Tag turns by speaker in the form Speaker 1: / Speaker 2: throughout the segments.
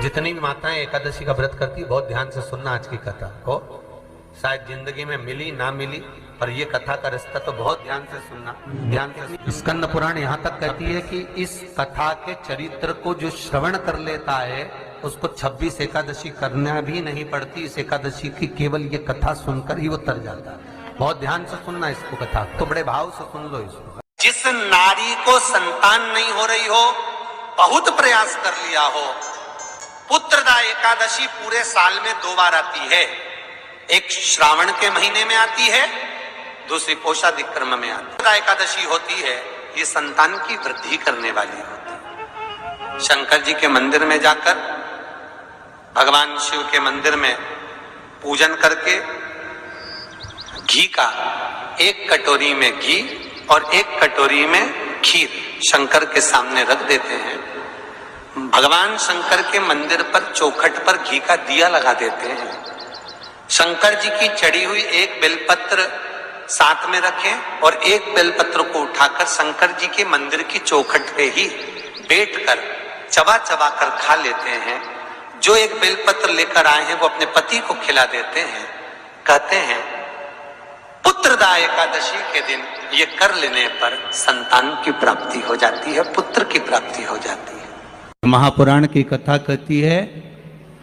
Speaker 1: जितनी भी माताएं एकादशी का व्रत करती है बहुत ध्यान से सुनना आज की कथा को। शायद जिंदगी में मिली ना मिली, पर ये कथा का रिश्ता तो बहुत ध्यान से सुनना, ध्यान से। स्कंद पुराण यहाँ तक कहती है कि इस कथा के चरित्र को जो श्रवण कर लेता है उसको 26 एकादशी करना भी नहीं पड़ती। इस एकादशी की केवल ये कथा सुनकर ही वो तर जाता है। बहुत ध्यान से सुनना इसको, कथा तो बड़े भाव से सुन लो इसको। जिस नारी को संतान नहीं हो रही हो, बहुत प्रयास कर लिया हो, पुत्रदा एकादशी पूरे साल में 2 बार आती है। एक श्रावण के महीने में आती है, दूसरी पोषादिक्रम में आती है। एकादशी होती है, ये संतान की वृद्धि करने वाली होती है। शंकर जी के मंदिर में जाकर, भगवान शिव के मंदिर में पूजन करके घी का 1 कटोरी में घी और 1 कटोरी में खीर शंकर के सामने रख देते हैं। भगवान शंकर के मंदिर पर चौखट पर घी का दिया लगा देते हैं। शंकर जी की चढ़ी हुई 1 बेलपत्र साथ में रखें और 1 बेलपत्र को उठाकर शंकर जी के मंदिर की चौखट पे ही बैठकर चबा चबा कर खा लेते हैं। जो 1 बेलपत्र लेकर आए हैं वो अपने पति को खिला देते हैं। कहते हैं पुत्रदा एकादशी के दिन ये कर लेने पर संतान की प्राप्ति हो जाती है, पुत्र की प्राप्ति हो जाती है। महापुराण की कथा कहती है,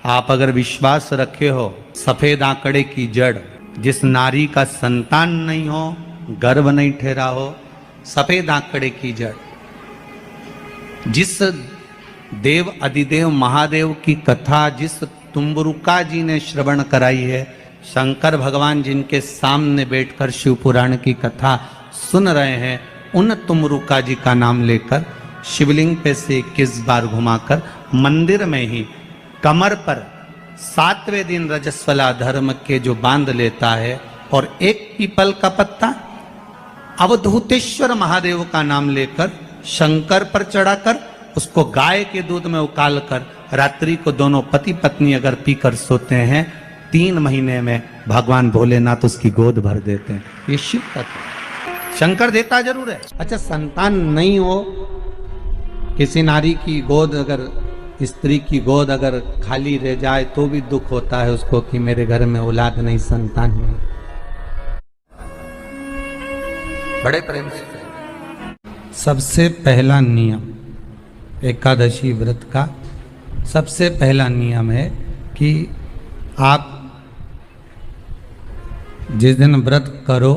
Speaker 1: आप अगर विश्वास रखे हो, सफेद आंकड़े की जड़, जिस नारी का संतान नहीं हो, गर्भ नहीं ठहरा हो, सफेद आंकड़े की जड़, जिस देव अधिदेव महादेव की कथा जिस तुम्बरुका जी ने श्रवण कराई है, शंकर भगवान जिनके सामने बैठकर शिव पुराण की कथा सुन रहे हैं, उन तुम्बरुका जी का नाम लेकर शिवलिंग पे से 21 बार घुमाकर मंदिर में ही कमर पर 7वें दिन रजस्वला धर्म के जो बांध लेता है और 1 पीपल का पत्ता अवधूतेश्वर महादेव का नाम लेकर शंकर पर चढ़ाकर उसको गाय के दूध में उकाल कर रात्रि को दोनों पति पत्नी अगर पीकर सोते हैं, 3 महीने में भगवान भोलेनाथ उसकी गोद भर देते हैं। ये शिव कथा, शंकर देता जरूर है। अच्छा, संतान नहीं हो, किसी नारी की गोद, अगर स्त्री की गोद अगर खाली रह जाए तो भी दुख होता है उसको कि मेरे घर में औलाद नहीं, संतान नहीं। बड़े प्रेम से सबसे पहला नियम एकादशी व्रत का, सबसे पहला नियम है कि आप जिस दिन व्रत करो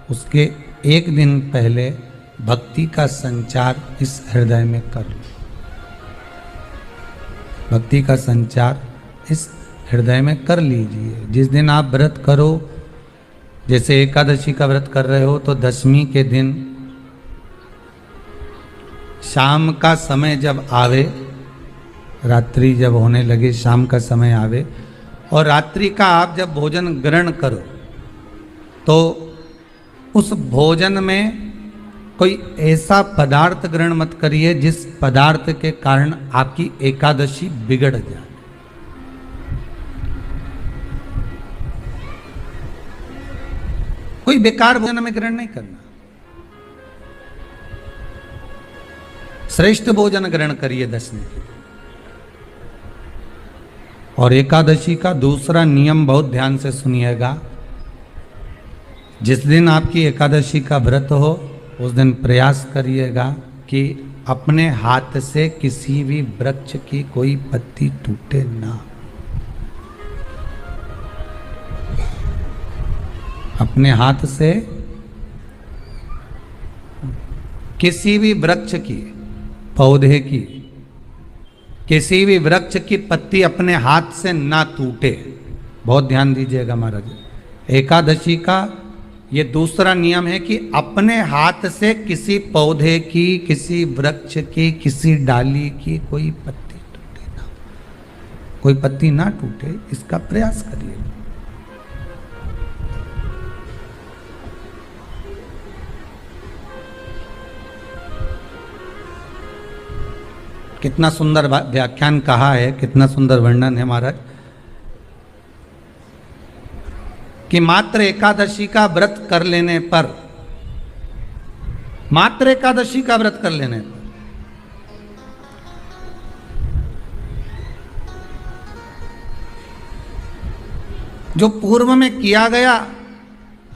Speaker 1: उसके 1 दिन पहले भक्ति का संचार इस हृदय में कर लो। भक्ति का संचार इस हृदय में कर लीजिए। जिस दिन आप व्रत करो, जैसे एकादशी का व्रत कर रहे हो तो 10वीं के दिन शाम का समय जब आवे, रात्रि जब होने लगे, शाम का समय आवे और रात्रि का आप जब भोजन ग्रहण करो तो उस भोजन में कोई ऐसा पदार्थ ग्रहण मत करिए जिस पदार्थ के कारण आपकी एकादशी बिगड़ जाए। कोई बेकार भोजन में ग्रहण नहीं करना, श्रेष्ठ भोजन ग्रहण करिए 10वें के। और एकादशी का दूसरा नियम बहुत ध्यान से सुनिएगा। जिस दिन आपकी एकादशी का व्रत हो उस दिन प्रयास करिएगा कि अपने हाथ से किसी भी वृक्ष की कोई पत्ती टूटे ना। अपने हाथ से किसी भी वृक्ष की, पौधे की, किसी भी वृक्ष की पत्ती अपने हाथ से ना टूटे। बहुत ध्यान दीजिएगा महाराज। एकादशी का ये दूसरा नियम है कि अपने हाथ से किसी पौधे की, किसी वृक्ष की, किसी डाली की कोई पत्ती टूटे ना, कोई पत्ती ना टूटे, इसका प्रयास करिए। कितना सुंदर व्याख्यान कहा है, कितना सुंदर वर्णन है महाराज कि मात्र एकादशी का व्रत कर लेने पर, मात्र एकादशी का व्रत कर लेने पर
Speaker 2: जो पूर्व में किया गया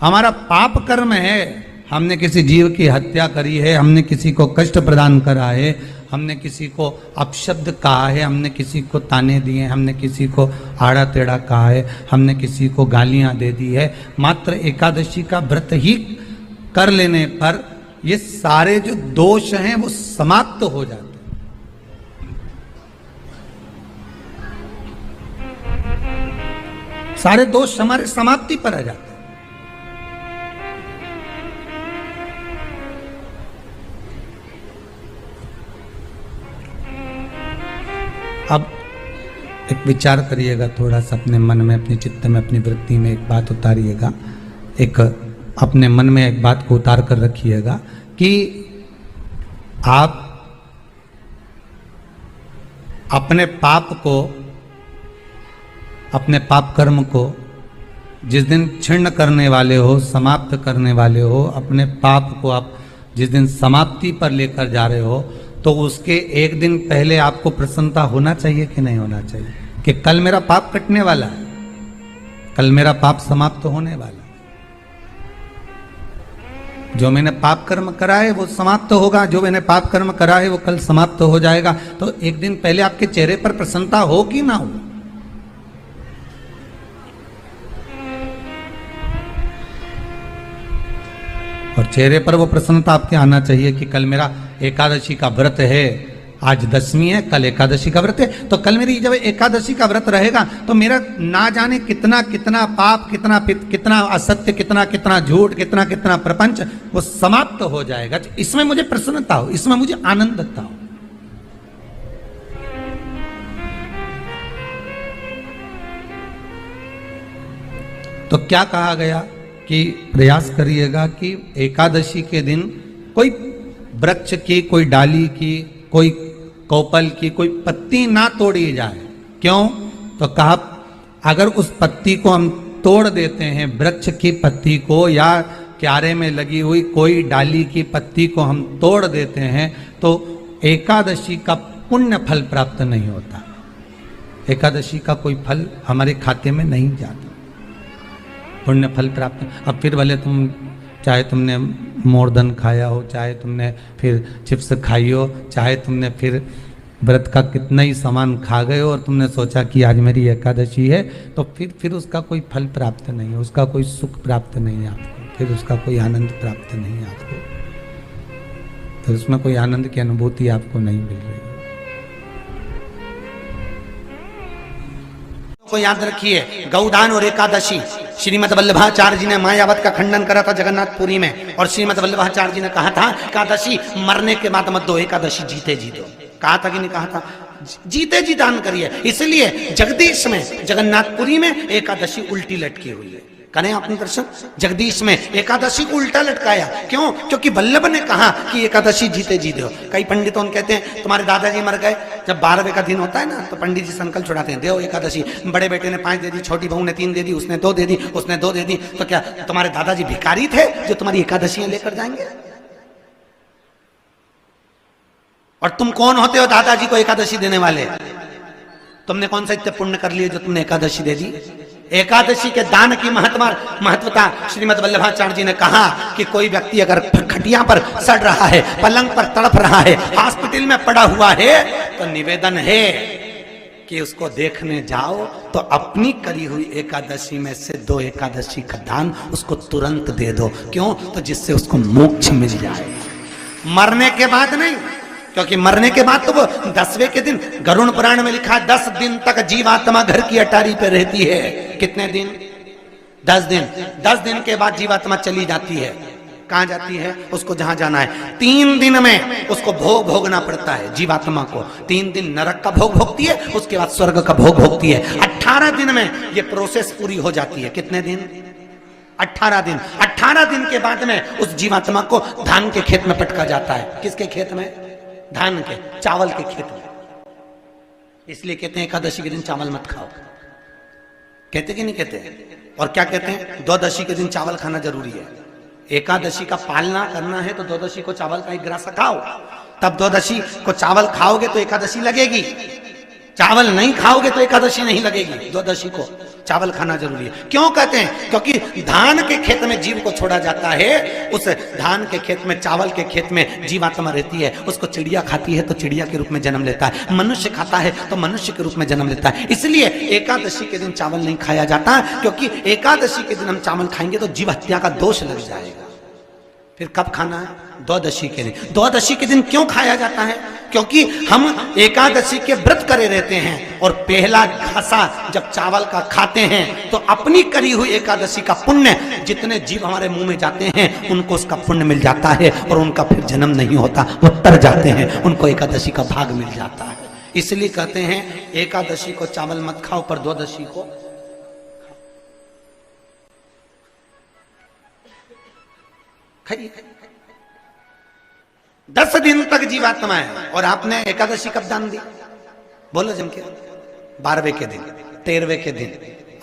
Speaker 2: हमारा पाप कर्म है, हमने किसी जीव की हत्या करी है, हमने किसी को कष्ट प्रदान करा है, हमने किसी को अपशब्द कहा है, हमने किसी को ताने दिए, हमने किसी को आड़ा टेढ़ा कहा है, हमने किसी को गालियां दे दी है, मात्र एकादशी का व्रत ही कर लेने पर ये सारे जो दोष हैं वो समाप्त हो जाते हैं। सारे दोष हमारे समाप्ति पर आ जाते हैं। अब एक विचार करिएगा थोड़ा सा अपने मन में, अपने चित्त में, अपनी वृत्ति में एक बात उतारिएगा, एक अपने मन में एक बात को उतार कर रखिएगा कि आप अपने पाप को, अपने पाप कर्म को जिस दिन क्षीण करने वाले हो, समाप्त करने वाले हो, अपने पाप को आप जिस दिन समाप्ति पर लेकर जा रहे हो, तो उसके एक दिन पहले आपको प्रसन्नता होना चाहिए कि नहीं होना चाहिए कि कल मेरा पाप कटने वाला है, कल मेरा पाप समाप्त होने वाला है, जो मैंने पाप कर्म करा है वो समाप्त होगा, जो मैंने पाप कर्म करा है वो कल समाप्त हो जाएगा। तो एक दिन पहले आपके चेहरे पर प्रसन्नता हो कि ना हो? और चेहरे पर वो प्रसन्नता आपके आना चाहिए कि कल मेरा एकादशी का व्रत है, आज दशमी है, कल एकादशी का व्रत है, तो कल मेरी जब एकादशी का व्रत रहेगा तो मेरा ना जाने कितना कितना पाप, कितना असत्य, कितना झूठ, कितना प्रपंच वो समाप्त हो जाएगा। इसमें मुझे प्रसन्नता हो, इसमें मुझे आनंदता हो। तो क्या कहा गया कि प्रयास करिएगा कि एकादशी के दिन कोई वृक्ष की, कोई डाली की, कोई कोपल की कोई पत्ती ना तोड़ी जाए। क्यों? तो कहा अगर उस पत्ती को हम तोड़ देते हैं, वृक्ष की पत्ती को या क्यारे में लगी हुई कोई डाली की पत्ती को हम तोड़ देते हैं तो एकादशी का पुण्य फल प्राप्त नहीं होता, एकादशी का कोई फल हमारे खाते में नहीं जाता, पुण्य फल प्राप्त। अब फिर भले तुम चाहे तुमने मोरधन खाया हो, चाहे तुमने फिर चिप्स खाई हो, चाहे तुमने फिर व्रत का कितना ही सामान खा गए हो और तुमने सोचा कि आज मेरी एकादशी है, तो फिर उसका कोई फल प्राप्त नहीं है, उसका कोई सुख प्राप्त नहीं है आपको, फिर उसका कोई आनंद प्राप्त नहीं है आपको, तो उसमें कोई आनंद की अनुभूति आपको नहीं मिल रही।
Speaker 3: को याद रखिए, गौदान और एकादशी, श्रीमद वल्लभाचार्य जी ने मायावत का खंडन करा था जगन्नाथपुरी में, और श्रीमद वल्लभाचार्य जी ने कहा था एकादशी मरने के बाद मत दो, एकादशी जीते जी दो। कहा था कि नहीं कहा था? जीते जी दान करिए। इसलिए जगदीश में, जगन्नाथपुरी में एकादशी उल्टी लटकी हुई है। करें अपने दर्शन, जगदीश में एकादशी को उल्टा लटकाया। क्यों? क्योंकि वल्लभ ने कहा कि एकादशी जीते जी दो। कई पंडितों कहते हैं तुम्हारे दादाजी मर गए, जब 12वें का दिन होता है ना तो पंडित जी संकल्प छुड़ाते हैं, देव एकादशी, बड़े बेटे ने 5 दे दी, छोटी बहू ने 3 दे दी, उसने 2 दे दी, उसने 2 दे दी, तो क्या तुम्हारे दादाजी भिखारी थे जो तुम्हारी एकादशियां लेकर जाएंगे? और तुम कौन होते हो दादाजी को एकादशी देने वाले? तुमने कौन सा इतने पुण्य कर लिए जो तुमने एकादशी दे दी? एकादशी के दान की महत्वता श्रीमद वल्लभाचार्य जी ने कहा कि कोई व्यक्ति अगर खटिया पर सड़ रहा है, पलंग पर तड़प रहा है, हॉस्पिटल में पड़ा हुआ है, तो निवेदन है कि उसको देखने जाओ तो अपनी करी हुई एकादशी में से 2 एकादशी का दान उसको तुरंत दे दो। क्यों? तो जिससे उसको मोक्ष मिल जाए, मरने के बाद नहीं। क्योंकि मरने के बाद तो वो 10वें के दिन, गरुड़ पुराण में लिखा है 10 दिन तक जीवात्मा घर की अटारी पे रहती है। कितने दिन? 10 दिन। 10 दिन के बाद जीवात्मा चली जाती है। कहां जाती है? उसको जहां जाना है। 3 दिन में उसको भोग भोगना पड़ता है जीवात्मा को। 3 दिन नरक का भोग भोगती है, उसके बाद स्वर्ग का भोग भोगती है। 18 दिन में ये प्रोसेस पूरी हो जाती है। कितने दिन? 18 दिन। 18 दिन के बाद में उस जीवात्मा को धान के खेत में पटका जाता है। किसके खेत में? धान के, चावल के खेत में। इसलिए कहते हैं एकादशी के दिन चावल मत खाओ। कहते कि नहीं कहते? और क्या कहते हैं? द्वादशी के दिन चावल खाना जरूरी है। एकादशी का पालना करना है तो द्वादशी को चावल का 1 ग्रास खाओ, तब द्वादशी को चावल खाओगे तो एकादशी लगेगी। चावल नहीं खाओगे तो एकादशी नहीं लगेगी। द्वादशी को चावल खाना जरूरी है। क्यों कहते हैं? क्योंकि धान के खेत में जीव को छोड़ा जाता है, उस धान के खेत में, चावल के खेत में जीवात्मा रहती है, उसको चिड़िया खाती है तो चिड़िया के रूप में जन्म लेता है, मनुष्य खाता है तो मनुष्य के रूप में जन्म लेता है। इसलिए एकादशी के दिन चावल नहीं खाया जाता, क्योंकि एकादशी के दिन हम चावल खाएंगे तो जीव हत्या का दोष लग जाएगा। फिर कब खाना है? द्वादशी के दिन। द्वादशी के दिन क्यों खाया जाता है? क्योंकि हम एकादशी के व्रत करे रहते हैं और पहला घासा जब चावल का खाते हैं तो अपनी करी हुई एकादशी का पुण्य, जितने जीव हमारे मुंह में जाते हैं उनको उसका पुण्य मिल जाता है और उनका फिर जन्म नहीं होता, वो तर जाते हैं, उनको एकादशी का भाग मिल जाता है। इसलिए कहते हैं एकादशी को चावल मत खाओ, पर द्वादशी को खाइए। 10 दिन तक जीवात्मा है और आपने एकादशी कब दान दी? बोलो जम के। 12वें के दिन, 13वें के दिन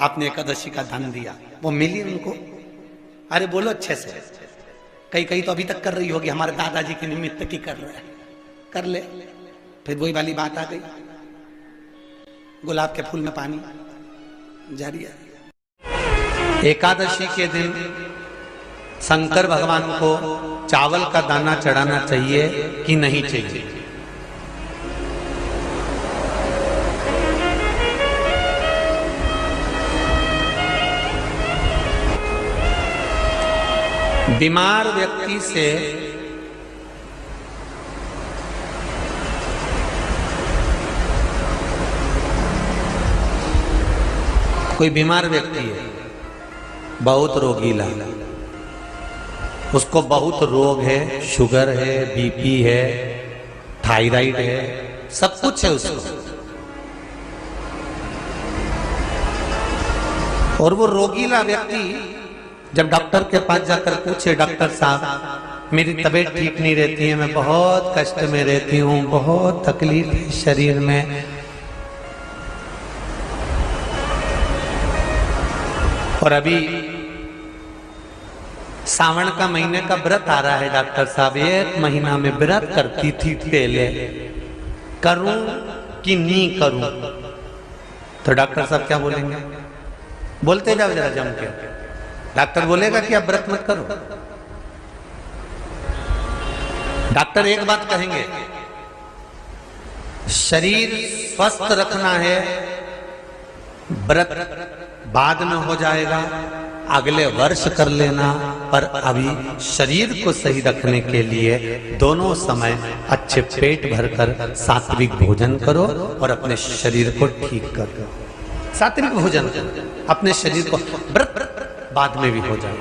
Speaker 3: आपने एकादशी का दान दिया, वो मिली उनको? अरे बोलो अच्छे से। कई तो अभी तक कर रही होगी, हमारे दादाजी के निमित्त की कर रहा है, कर ले। फिर वही वाली बात आ गई, गुलाब के फूल में पानी जारी है।
Speaker 2: एकादशी के दिन शंकर भगवान को चावल का दाना चढ़ाना चाहिए कि नहीं चाहिए? बीमार व्यक्ति से कोई बीमार व्यक्ति है, बहुत रोगीला, उसको बहुत रोग है, शुगर है, बीपी है, थायराइड है, सब कुछ है उसको, और वो रोगीला व्यक्ति जब डॉक्टर के पास जाकर पूछे, डॉक्टर साहब मेरी तबीयत ठीक नहीं रहती है, मैं बहुत कष्ट में रहती हूँ, बहुत तकलीफ है शरीर में, और अभी सावन का महीने का व्रत आ रहा है डॉक्टर साहब, 1 महीना में व्रत करती थी पहले, करूं कि नहीं करूं? तो डॉक्टर साहब क्या बोलेंगे? बोलते जाओ जरा जम के। डॉक्टर बोलेगा कि आप व्रत मत करो। डॉक्टर एक बात कहेंगे, शरीर स्वस्थ रखना है, व्रत बाद में हो जाएगा, अगले वर्ष कर लेना, पर अभी शरीर को सही रखने के लिए दोनों समय अच्छे पेट भरकर सात्विक भोजन करो और अपने शरीर को ठीक करो। सात्विक भोजन, अपने शरीर को, व्रत बाद में भी हो जाए,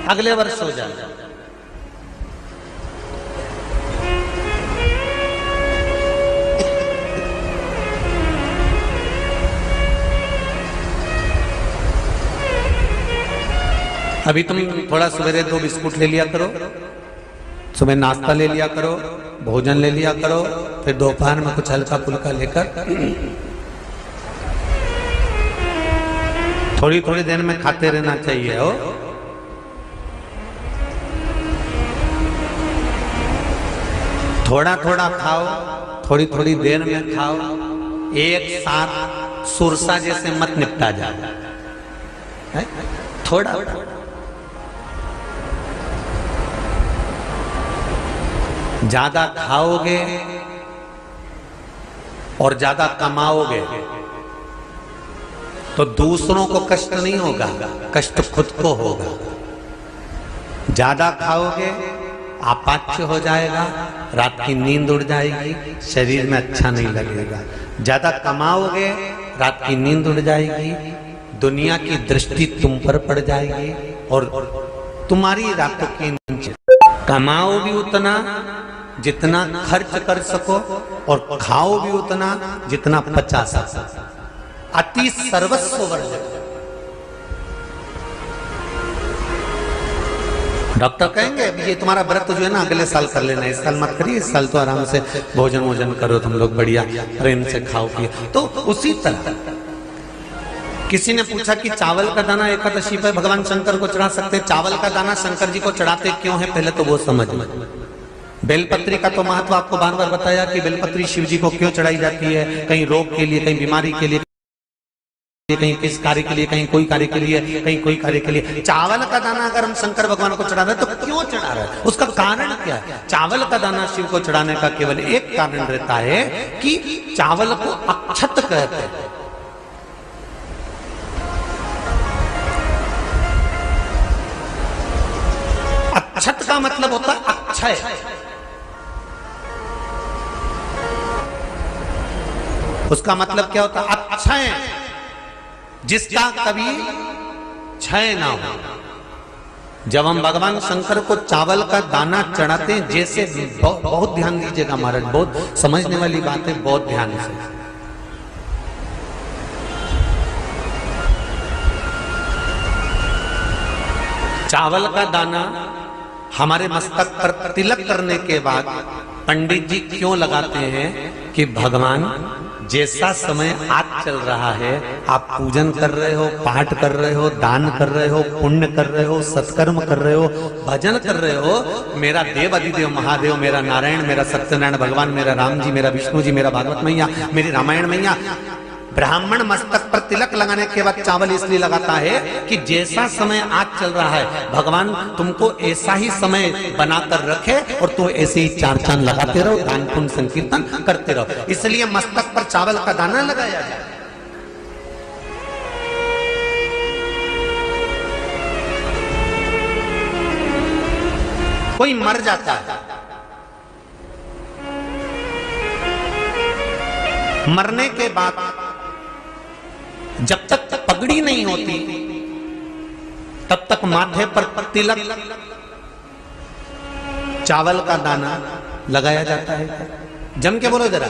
Speaker 2: अगले वर्ष हो जाए। अभी तुम थोड़ा सवेरे 2 बिस्कुट ले लिया करो, सुबह नाश्ता ले लिया करो, भोजन ले लिया करो, फिर दोपहर में कुछ हल्का फुल्का लेकर थोड़ी थोड़ी देर में खाते रहना चाहिए हो। थोड़ा थोड़ा खाओ, थोड़ी थोड़ी देर में खाओ, एक साथ सुरसा जैसे मत निपटा जाए, थोड़ा ज्यादा खाओगे और ज्यादा कमाओगे तो दूसरों को कष्ट नहीं होगा, कष्ट खुद को होगा। ज्यादा खाओगे अपाच्य हो जाएगा, रात की नींद उड़ जाएगी, शरीर में अच्छा नहीं लगेगा। ज्यादा कमाओगे, रात की नींद उड़ जाएगी, दुनिया की दृष्टि तुम पर पड़ जाएगी और तुम्हारी रातों की नींद। कमाओ भी उतना जितना खर्च कर सको और खाओ भी उतना जितना पचा सको। अति सर्वस्व वर्जक। डॉक्टर कहेंगे ये तुम्हारा व्रत जो है ना अगले साल कर लेना, इस साल मत करिए, इस साल तो आराम से भोजन वोजन करो, तुम लोग बढ़िया प्रेम से खाओ पिए। तो उसी तरह किसी ने पूछा कि चावल का दाना एकादशी पर भगवान शंकर को चढ़ा सकते, चावल का दाना शंकर जी को चढ़ाते क्यों है, पहले तो वो समझ में। बेलपत्री का तो महत्व आपको बार बार बताया कि बेलपत्री शिव जी को क्यों चढ़ाई जाती है, कहीं रोग के लिए, कहीं बीमारी के लिए, कहीं किस कार्य के लिए, कहीं कोई कार्य के लिए, कहीं कोई कार्य के लिए। चावल का दाना अगर हम शंकर भगवान को चढ़ा रहे हैं तो क्यों चढ़ा रहे हैं, उसका कारण क्या है? चावल का दाना शिव को चढ़ाने का केवल एक कारण रहता है कि चावल को अक्षत कहते हैं। अक्षत का मतलब होता है अक्षय। उसका मतलब क्या होता है? अक्षय, जिसका कभी क्षय ना हो। जब हम भगवान शंकर को चावल का दाना चढ़ाते हैं, जैसे बहुत ध्यान दीजिएगा महाराज, बहुत समझने वाली बात है, बहुत ध्यान से। चावल का दाना हमारे मस्तक पर तिलक करने के बाद पंडित जी क्यों लगाते हैं कि भगवान जैसा समय आज चल रहा है, आप पूजन कर रहे हो, पाठ कर रहे हो, दान कर रहे हो, पुण्य कर रहे हो, सत्कर्म कर रहे हो, भजन कर रहे हो, मेरा देव अधिदेव महादेव, मेरा नारायण, मेरा सत्यनारायण भगवान, मेरा राम जी, मेरा विष्णु जी, मेरा भागवत मैया, मेरी रामायण मैया, ब्राह्मण मस्तक पर तिलक लगाने के बाद चावल इसलिए लगाता है कि जैसा समय आज चल रहा है, भगवान तुमको ऐसा ही समय बनाकर रखे और तुम ऐसे ही चार चांद लगाते रहो, दान पुण्य संकीर्तन करते रहो। इसलिए मस्तक पर चावल का दाना लगाया जाए। कोई मर जाता है, मरने के बाद जब तक पगड़ी नहीं होती तब तक माथे पर तिलक, चावल का दाना लगाया जाता है। जम के बोलो जरा,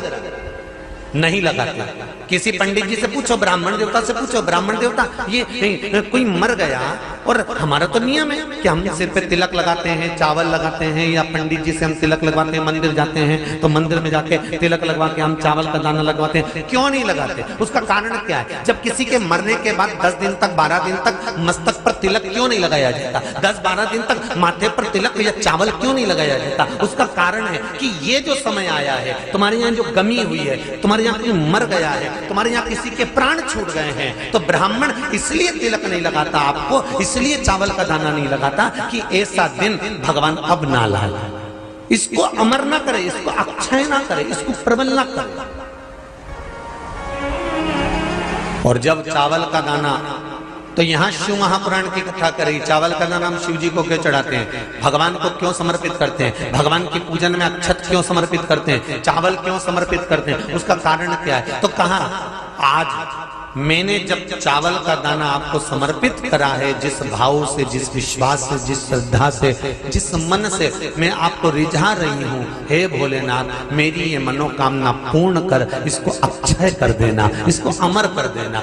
Speaker 2: नहीं लगाते। किसी पंडित जी से पूछो, ब्राह्मण देवता से पूछो, ब्राह्मण देवता ये कोई मर गया, और हमारा तो नियम है कि हम सिर पे तिलक लगाते हैं, चावल लगाते हैं, या पंडित जी से हम तिलक लगवाते हैं, मंदिर जाते हैं तो मंदिर में जाके तिलक लगवा के हम चावल का दाना लगवाते हैं। क्यों नहीं लगाते? उसका कारण क्या है? जब किसी के मरने के बाद 10 दिन तक, 12 दिन तक मस्तक पर तिलक क्यों नहीं लगाया जाता? 10-12 दिन तक माथे पर तिलक या चावल क्यों नहीं लगाया जाता? उसका कारण है कि ये जो समय आया है, तुम्हारे यहाँ जो गमी हुई है, तुम्हारे यहाँ कोई मर गया है, तुम्हारे यहाँ किसी के प्राण छूट गए हैं, तो ब्राह्मण इसलिए तिलक नहीं लगाता आपको, इसलिए चावल का दाना नहीं लगाता कि ऐसा दिन भगवान अब ना लाए, इसको अमर ना करे, इसको अक्षय ना करे, इसको प्रबल ना करे। और जब चावल का दाना, तो यहां शिव महापुराण की कथा करी, चावल का दाना हम शिव जी को क्यों चढ़ाते हैं, भगवान को क्यों समर्पित करते हैं, भगवान की पूजन में अक्षत क्यों समर्पित करते हैं, चावल क्यों समर्पित करते हैं, उसका कारण क्या है? तो कहा आज मैंने जब चावल का दाना आपको समर्पित करा है, जिस भाव से, जिस विश्वास से, जिस श्रद्धा से, जिस मन से मैं आपको रिझा रही हूं, हे भोलेनाथ मेरी ये मनोकामना पूर्ण कर, इसको अक्षय कर देना, इसको अमर कर देना।